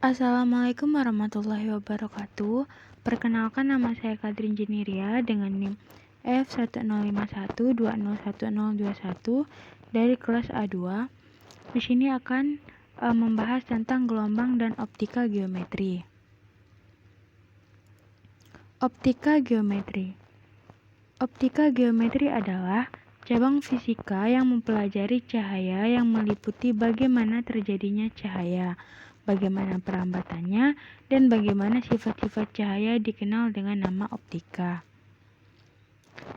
Assalamualaikum warahmatullahi wabarakatuh. Perkenalkan, nama saya Kadrin Jeniria dengan NIM F1051201021 dari kelas A2. Di sini akan membahas tentang gelombang dan optika geometri. Optika geometri. Optika geometri adalah cabang fisika yang mempelajari cahaya yang meliputi bagaimana terjadinya cahaya, bagaimana perambatannya, dan bagaimana sifat-sifat cahaya dikenal dengan nama optika.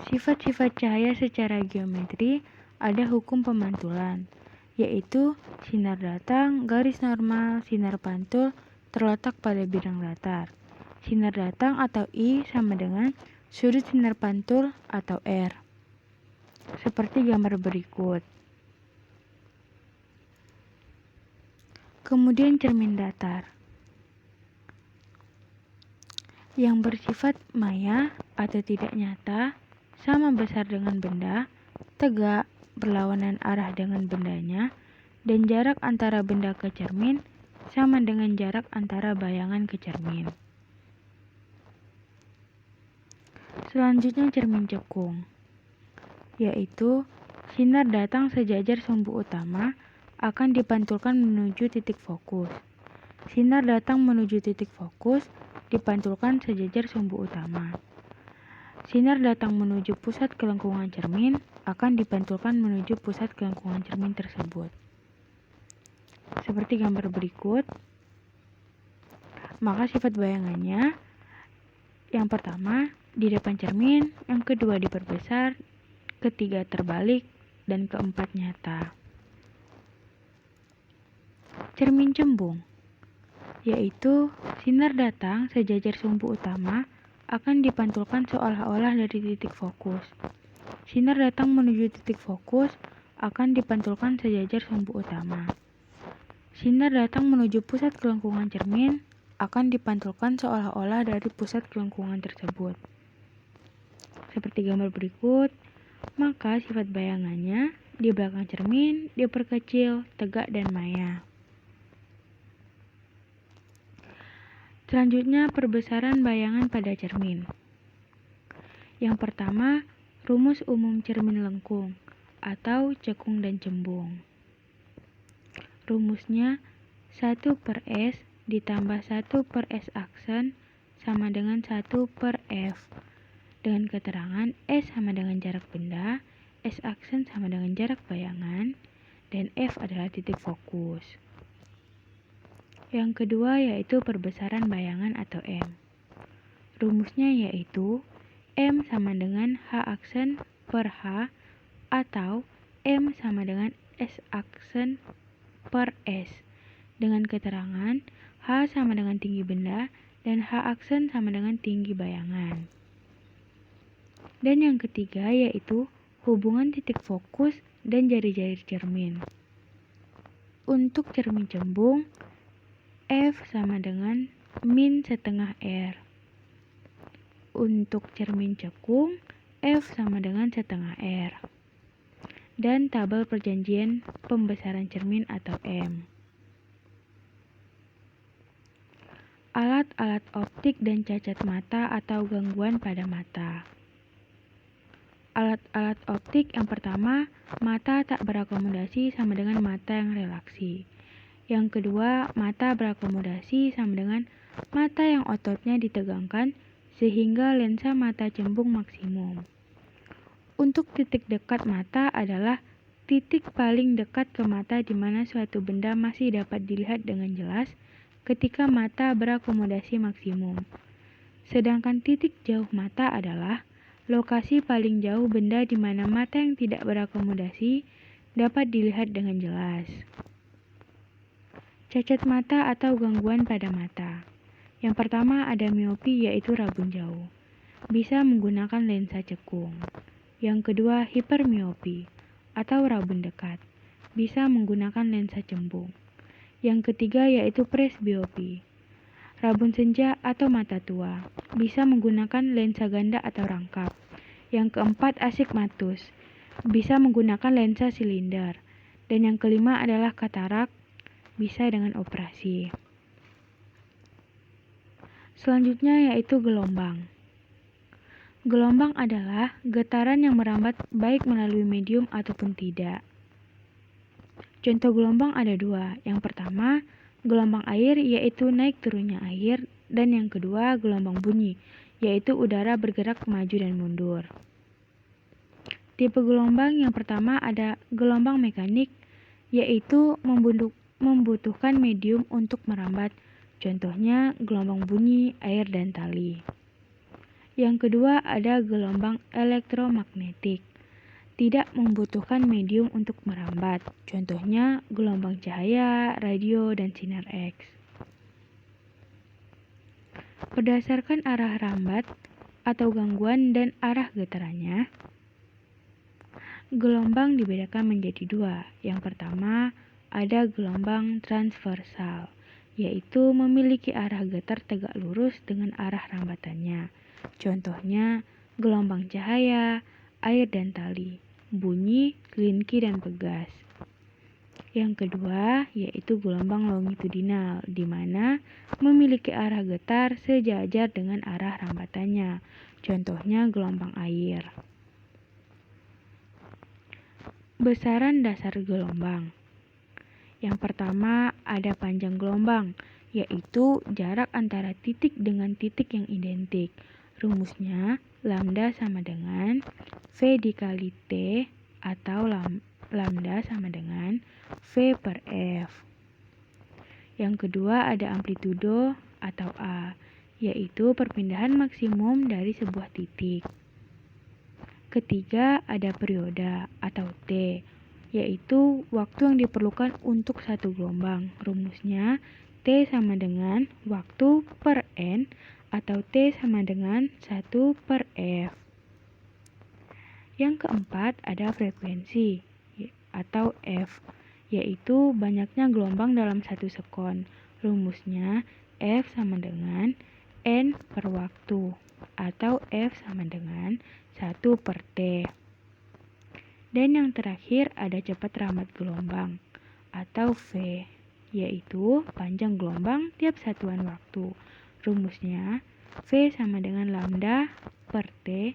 Sifat-sifat cahaya secara geometri ada hukum pemantulan, yaitu sinar datang, garis normal, sinar pantul terletak pada bidang datar. Sinar datang atau I sama dengan sudut sinar pantul atau R. Seperti gambar berikut. Kemudian cermin datar yang bersifat maya atau tidak nyata, sama besar dengan benda, tegak, berlawanan arah dengan bendanya, dan jarak antara benda ke cermin sama dengan jarak antara bayangan ke cermin. Selanjutnya cermin cekung, yaitu sinar datang sejajar sumbu utama akan dipantulkan menuju titik fokus. Sinar datang menuju titik fokus dipantulkan sejajar sumbu utama. Sinar datang menuju pusat kelengkungan cermin akan dipantulkan menuju pusat kelengkungan cermin tersebut. Seperti gambar berikut. Maka sifat bayangannya, yang pertama di depan cermin, yang kedua diperbesar, ketiga terbalik, dan keempat nyata. Cermin cembung, yaitu sinar datang sejajar sumbu utama akan dipantulkan seolah-olah dari titik fokus. Sinar datang menuju titik fokus akan dipantulkan sejajar sumbu utama. Sinar datang menuju pusat kelengkungan cermin akan dipantulkan seolah-olah dari pusat kelengkungan tersebut. Seperti gambar berikut, maka sifat bayangannya di belakang cermin diperkecil, tegak, dan maya. Selanjutnya, perbesaran bayangan pada cermin. Yang pertama, rumus umum cermin lengkung atau cekung dan cembung. Rumusnya 1/S ditambah 1/S aksen sama dengan 1/F. Dengan keterangan S sama dengan jarak benda, S aksen sama dengan jarak bayangan, dan F adalah titik fokus. Yang kedua yaitu perbesaran bayangan atau M. Rumusnya yaitu M sama dengan H aksen per H atau M sama dengan S aksen per S. Dengan keterangan H sama dengan tinggi benda dan H aksen sama dengan tinggi bayangan. Dan yang ketiga yaitu hubungan titik fokus dan jari-jari cermin. Untuk cermin cembung, F sama dengan min setengah R. Untuk cermin cekung, F sama dengan setengah R. Dan tabel perjanjian pembesaran cermin atau M. Alat-alat optik dan cacat mata atau gangguan pada mata. Alat-alat optik yang pertama, mata tak berakomodasi sama dengan mata yang relaksi. Yang kedua, mata berakomodasi sama dengan mata yang ototnya ditegangkan sehingga lensa mata cembung maksimum. Untuk titik dekat mata adalah titik paling dekat ke mata di mana suatu benda masih dapat dilihat dengan jelas ketika mata berakomodasi maksimum. Sedangkan titik jauh mata adalah lokasi paling jauh benda di mana mata yang tidak berakomodasi dapat dilihat dengan jelas. Cacat mata atau gangguan pada mata. Yang pertama ada miopi yaitu rabun jauh. Bisa menggunakan lensa cekung. Yang kedua hipermiopi atau rabun dekat. Bisa menggunakan lensa cembung. Yang ketiga yaitu presbiopi. Rabun senja atau mata tua, bisa menggunakan lensa ganda atau rangkap. Yang keempat astigmatus, bisa menggunakan lensa silinder. Dan yang kelima adalah katarak, bisa dengan operasi. Selanjutnya yaitu gelombang. Gelombang adalah getaran yang merambat baik melalui medium ataupun tidak. Contoh gelombang ada dua. Yang pertama, gelombang air yaitu naik turunnya air, dan yang kedua gelombang bunyi, yaitu udara bergerak maju dan mundur. Tipe gelombang yang pertama ada gelombang mekanik, yaitu membutuhkan medium untuk merambat. Contohnya gelombang bunyi, air, dan tali. Yang kedua ada gelombang elektromagnetik, tidak membutuhkan medium untuk merambat. Contohnya gelombang cahaya, radio, dan sinar X. Berdasarkan arah rambat atau gangguan dan arah getarannya, gelombang dibedakan menjadi dua. Yang pertama ada gelombang transversal, yaitu memiliki arah getar tegak lurus dengan arah rambatannya. Contohnya gelombang cahaya, air dan tali, bunyi, kelinki, dan pegas. Yang kedua yaitu gelombang longitudinal, di mana memiliki arah getar sejajar dengan arah rambatannya. Contohnya gelombang air. Besaran dasar gelombang. Yang pertama ada panjang gelombang, yaitu jarak antara titik dengan titik yang identik. Rumusnya lambda sama dengan V dikali T atau lambda sama dengan V per F. Yang kedua ada amplitudo atau A, yaitu perpindahan maksimum dari sebuah titik. Ketiga ada periode atau T, yaitu waktu yang diperlukan untuk satu gelombang. Rumusnya T sama dengan waktu per N atau T sama dengan 1 per F. Yang keempat ada frekuensi atau F, yaitu banyaknya gelombang dalam satu sekon. Rumusnya F sama dengan N per waktu atau F sama dengan 1 per T. Dan yang terakhir ada cepat rambat gelombang atau V, yaitu panjang gelombang tiap satuan waktu. Rumusnya V sama dengan lambda per T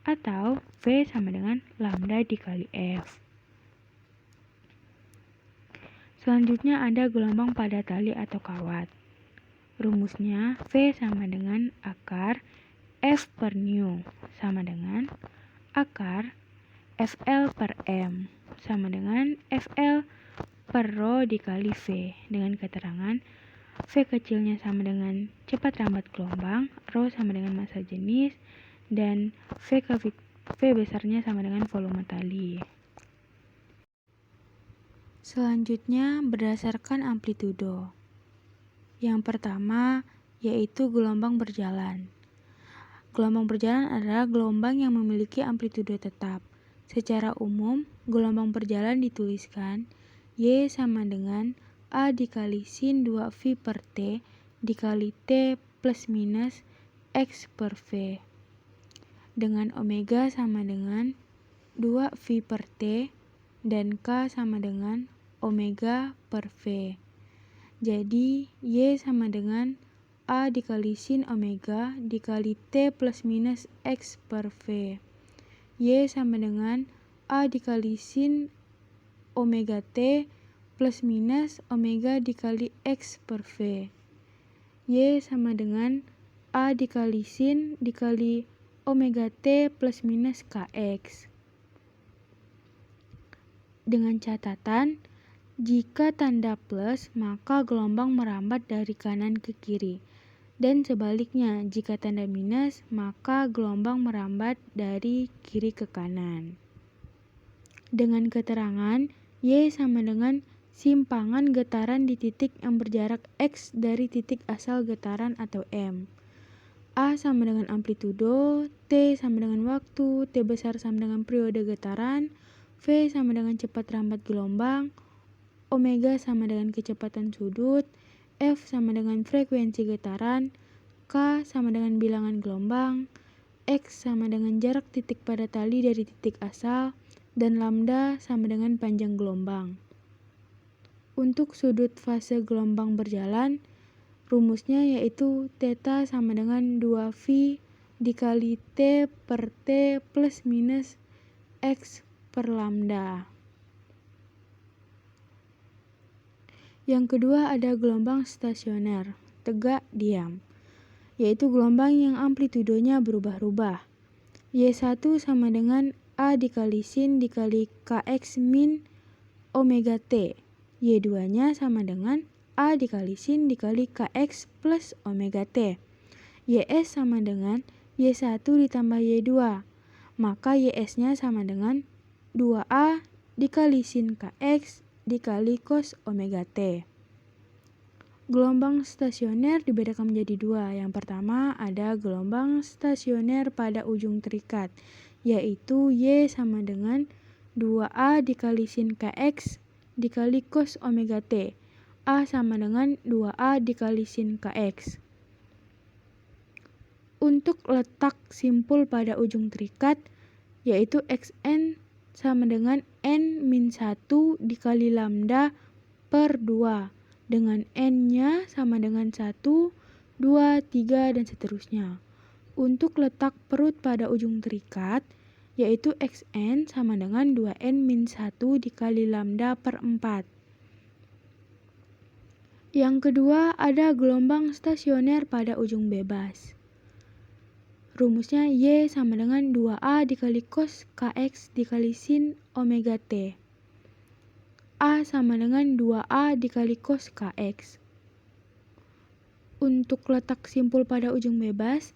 atau V sama dengan lambda dikali F. Selanjutnya ada gelombang pada tali atau kawat. Rumusnya V sama dengan akar F per nu sama dengan akar FL per M sama dengan FL per rho dikali V, dengan keterangan V kecilnya sama dengan cepat rambat gelombang, rho sama dengan massa jenis, dan V besarnya sama dengan volume tali. Selanjutnya berdasarkan amplitudo. Yang pertama yaitu gelombang berjalan. Gelombang berjalan adalah gelombang yang memiliki amplitudo tetap. Secara umum, gelombang berjalan dituliskan Y sama dengan A dikali sin 2V per T dikali T plus minus X per V, dengan omega sama dengan 2V per T dan K sama dengan omega per V. Jadi Y sama dengan A dikali sin omega dikali T plus minus X per V. Y sama dengan A dikali sin omega T plus minus omega dikali X per V. Y sama dengan A dikali sin dikali omega T plus minus Kx. Dengan catatan, jika tanda plus maka gelombang merambat dari kanan ke kiri. Dan sebaliknya, jika tanda minus, maka gelombang merambat dari kiri ke kanan. Dengan keterangan, Y sama dengan simpangan getaran di titik yang berjarak X dari titik asal getaran atau M. A sama dengan amplitudo, T sama dengan waktu, T besar sama dengan periode getaran, V sama dengan cepat rambat gelombang, omega sama dengan kecepatan sudut, F sama dengan frekuensi getaran, K sama dengan bilangan gelombang, X sama dengan jarak titik pada tali dari titik asal, dan lambda sama dengan panjang gelombang. Untuk sudut fase gelombang berjalan, Rumusnya yaitu theta sama dengan 2V dikali T per T plus minus X per lambda. Yang kedua ada gelombang stasioner, tegak diam, yaitu gelombang yang amplitudenya berubah-ubah. Y1 sama dengan A dikali sin dikali Kx min omega T. Y2-nya sama dengan A dikali sin dikali Kx plus omega T. Ys sama dengan Y1 ditambah Y2. Maka Ys-nya sama dengan 2A dikali sin Kx dikali cos omega T. Gelombang stasioner dibedakan menjadi dua. Yang pertama ada gelombang stasioner pada ujung terikat, yaitu Y sama dengan 2A dikali sin Kx dikali cos omega T. A sama dengan 2A dikali sin Kx. Untuk letak simpul pada ujung terikat, yaitu Xn sama dengan N-1 dikali lambda per 2, dengan N-nya sama dengan 1, 2, 3, dan seterusnya. Untuk letak perut pada ujung terikat, yaitu Xn sama dengan 2N-1 dikali lambda per 4. Yang kedua ada gelombang stasioner pada ujung bebas. Rumusnya Y sama dengan 2A dikali cos Kx dikali sin omega T. A sama dengan 2A dikali cos Kx. Untuk letak simpul pada ujung bebas,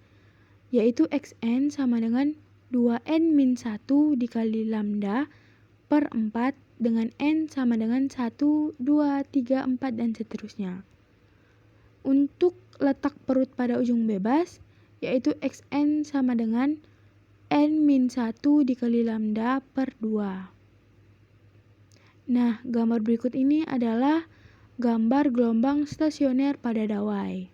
yaitu Xn sama dengan 2N-1 dikali lambda per 4 dengan N sama dengan 1, 2, 3, 4, dan seterusnya. Untuk letak perut pada ujung bebas, yaitu Xn sama dengan N-1 dikali lambda per 2. Nah, gambar berikut ini adalah gambar gelombang stasioner pada dawai.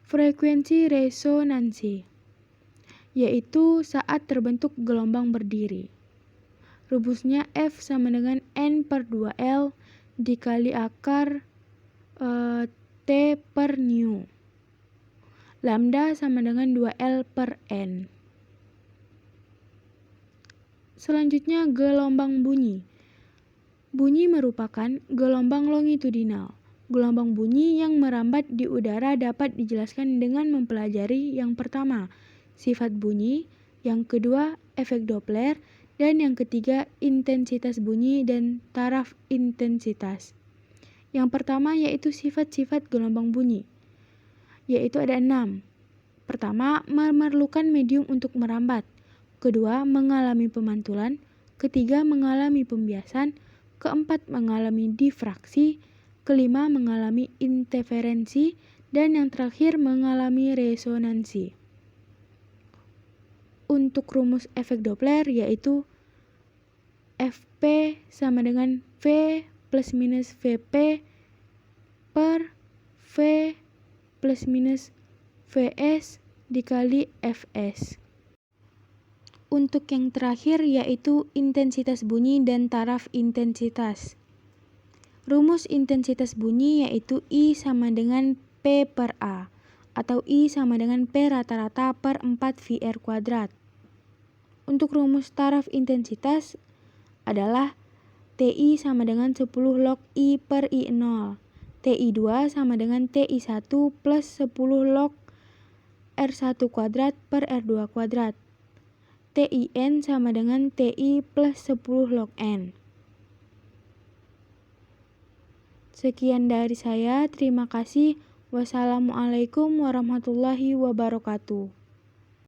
Frekuensi resonansi, yaitu saat terbentuk gelombang berdiri. Rumusnya F sama dengan N per 2L dikali akar T per nu. Lambda sama dengan 2L per N. Selanjutnya gelombang bunyi. Bunyi merupakan gelombang longitudinal. Gelombang bunyi yang merambat di udara dapat dijelaskan dengan mempelajari yang pertama, sifat bunyi, yang kedua, efek Doppler, dan yang ketiga, intensitas bunyi dan taraf intensitas. Yang pertama yaitu sifat-sifat gelombang bunyi, yaitu ada 6. Pertama, memerlukan medium untuk merambat. Kedua, mengalami pemantulan. Ketiga, mengalami pembiasan. Keempat, mengalami difraksi. Kelima, mengalami interferensi. Dan yang terakhir, mengalami resonansi. Untuk rumus efek Doppler yaitu Fp sama dengan V plus minus Vp per V plus minus Vs dikali Fs. Untuk yang terakhir yaitu intensitas bunyi dan taraf intensitas. Rumus intensitas bunyi yaitu I sama dengan P per A, atau I sama dengan P rata-rata per 4 VR kuadrat. Untuk rumus taraf intensitas adalah TI sama dengan 10 log I per I0. TI2 sama dengan TI1 plus 10 log R1 kuadrat per R2 kuadrat. TIN sama dengan TI plus 10 log N. Sekian dari saya, terima kasih. Wassalamualaikum warahmatullahi wabarakatuh.